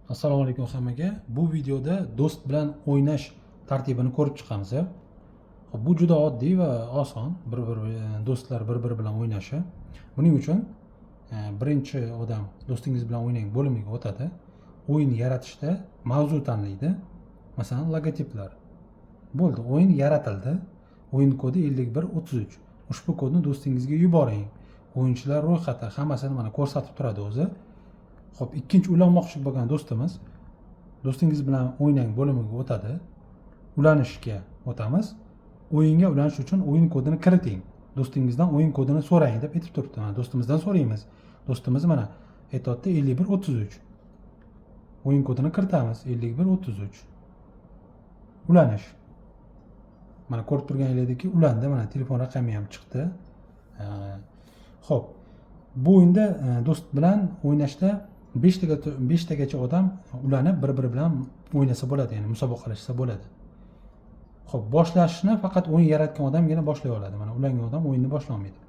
Assalomu alaykum hammaga. Bu videoda do'st bilan o'ynash tartibini ko'rib chiqamiz. Xo'p, bu juda oddiy va oson. Do'stlar bir-biri bilan o'ynashi. Buning uchun birinchi odam do'stingiz bilan o'ynang bo'limiga o'tadi. O'yin yaratishda mavzu tanlaydi. Masalan, logotiplar. Bo'ldi, o'yin yaratildi. O'yin kodi 5133. Ushbu kodni do'stingizga yuboring. O'yinchilar ro'yxati hammasini mana ko'rsatib turadi o'zi. Xo'p, ikkinchi ulanmoqchi bo'lgan do'stingiz bilan o'ynang bo'limiga o'tadi. Ulanishga o'tamiz. O'yinga ulanish uchun o'yin kodini kiriting. Do'stingizdan o'yin kodini so'rang deb aytib turibdi. Mana do'stimizdan so'raymiz. Do'stimiz mana aytayapti 5133. O'yin kodini kiritamiz 5133. Ulanish. Mana ko'rib turganingizdek ulandi. Mana telefon raqami ham chiqdi. Xo'p, bu o'yinda do'st bilan o'ynashda 5 tagacha odam ulanib bir-biri bilan o'ynasa bo'ladi, ya'ni musobaqalashsa bo'ladi. Xo'p, boshlashni faqat o'yin yaratgan odamgina boshlay oladi. Mana ulangan odam o'yinni boshlay olmaydi.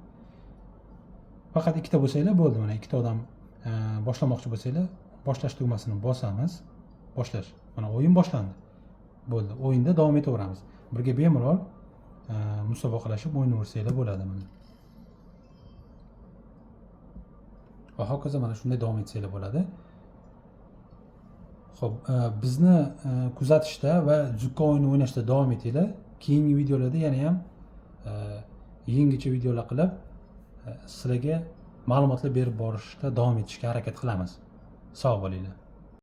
Faqat ikkita bo'lsanglar bo'ldi. Mana ikkita odam boshlamoqchi bo'lsanglar, boshlash tugmasini bosamiz. Boshlash. Mana o'yin boshlandi. Bo'ldi. O'yinda davom etaveramiz. Birga bemalol musobaqalashib o'ynaversanglar bo'ladi mana. Va hokazo mana shunday davom etsanglar bo'ladi. Xo'p, bizni kuzatishda va zukko o'yini o'ynashda davom etinglar. Keyingi videolarda yana ham yangicha videolar qilib sizlarga ma'lumotlar berib borishda davom etishga harakat qilamiz. Sog' bo'linglar.